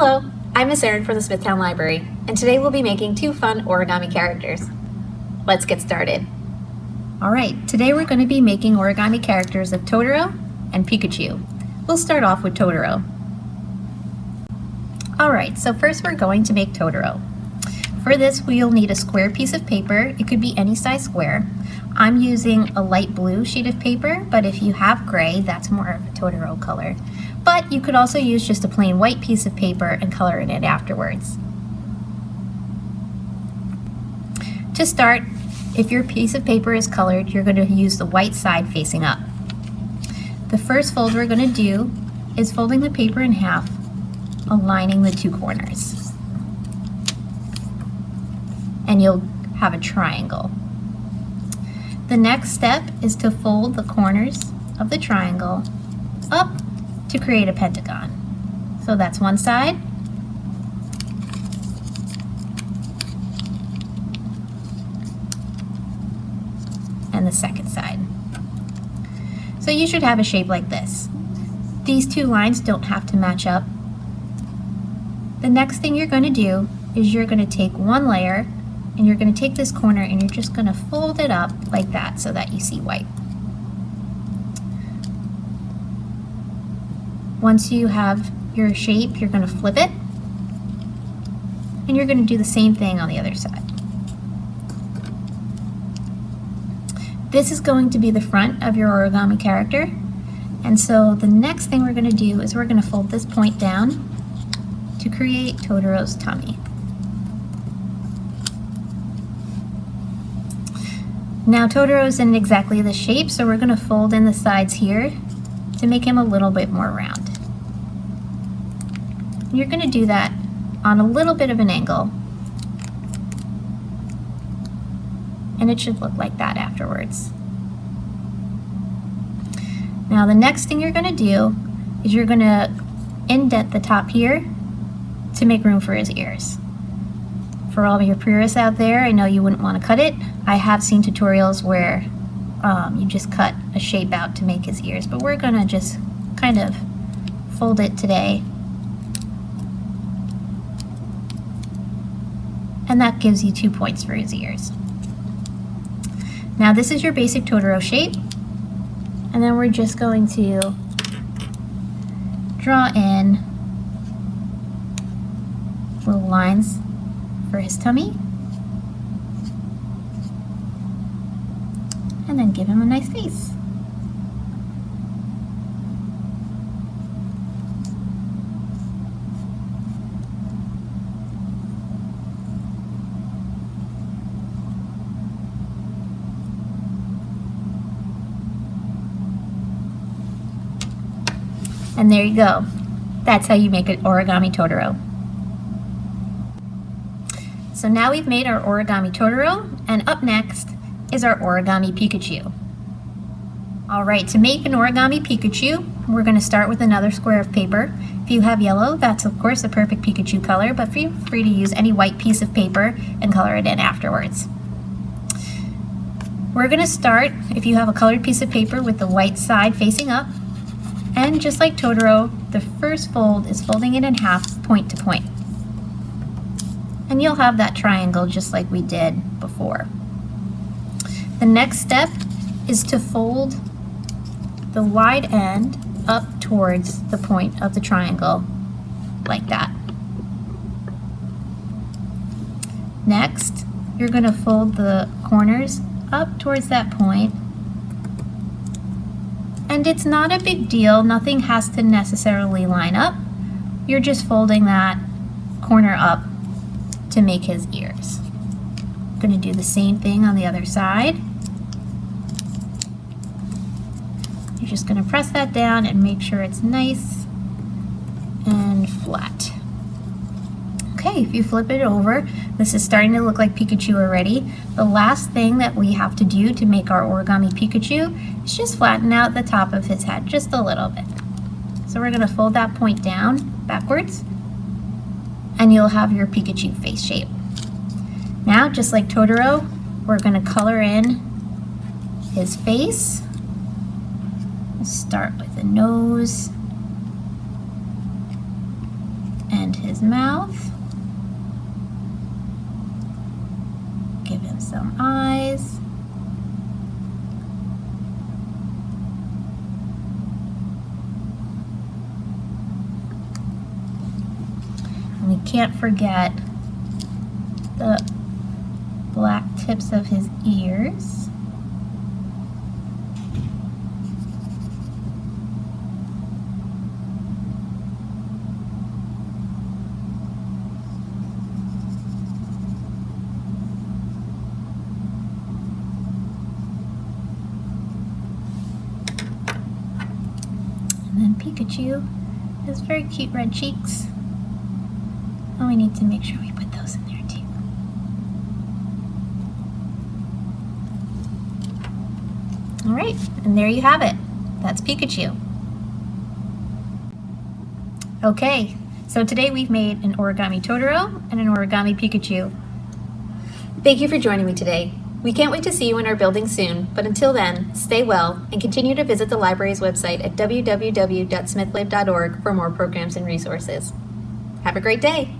Hello, I'm Miss Erin from the Smithtown Library, and today we'll be making 2 fun origami characters. Let's get started. Alright, today we're going to be making origami characters of Totoro and Pikachu. We'll start off with Totoro. Alright, so first we're going to make Totoro. For this we'll need a square piece of paper. It could be any size square. I'm using a light blue sheet of paper, but if you have gray, that's more of a Totoro color. But you could also use just a plain white piece of paper and color it in afterwards. To start, if your piece of paper is colored, you're going to use the white side facing up. The first fold we're going to do is folding the paper in half, aligning the 2 corners. And you'll have a triangle. The next step is to fold the corners of the triangle up to create a pentagon. So that's one side. And the second side. So you should have a shape like this. These 2 lines don't have to match up. The next thing you're going to do is you're going to take one layer and you're going to take this corner and you're just going to fold it up like that so that you see white. Once you have your shape, you're going to flip it, and you're going to do the same thing on the other side. This is going to be the front of your origami character, and so the next thing we're going to do is we're going to fold this point down to create Totoro's tummy. Now Totoro isn't exactly the shape, so we're going to fold in the sides here to make him a little bit more round. You're going to do that on a little bit of an angle, and it should look like that afterwards. Now the next thing you're going to do is you're going to indent the top here to make room for his ears. For all of your purists out there, I know you wouldn't want to cut it. I have seen tutorials where you just cut a shape out to make his ears, but we're going to just kind of fold it today. And that gives you 2 points for his ears. Now this is your basic Totoro shape, and then we're just going to draw in little lines for his tummy, and then give him a nice face. And there you go. That's how you make an origami Totoro. So now we've made our origami Totoro, and up next is our origami Pikachu. Alright, to make an origami Pikachu, we're going to start with another square of paper. If you have yellow, that's of course the perfect Pikachu color, but feel free to use any white piece of paper and color it in afterwards. We're going to start, if you have a colored piece of paper, with the white side facing up. And just like Totoro, the first fold is folding it in half, point to point. And you'll have that triangle just like we did before. The next step is to fold the wide end up towards the point of the triangle, like that. Next, you're going to fold the corners up towards that point. And it's not a big deal, nothing has to necessarily line up. You're just folding that corner up to make his ears. I'm going to do the same thing on the other side. You're just going to press that down and make sure it's nice and flat. Okay, if you flip it over, this is starting to look like Pikachu already. The last thing that we have to do to make our origami Pikachu is just flatten out the top of his head just a little bit. So we're going to fold that point down backwards, and you'll have your Pikachu face shape. Now, just like Totoro, we're going to color in his face. We'll start with the nose and And his mouth. Give him some eyes. And we can't forget the black tips of his ears. And then Pikachu has very cute red cheeks. And we need to make sure we put those in there too. All right, and there you have it. That's Pikachu. Okay, so today we've made an origami Totoro and an origami Pikachu. Thank you for joining me today. We can't wait to see you in our building soon, but until then, stay well and continue to visit the library's website at www.smithlib.org for more programs and resources. Have a great day!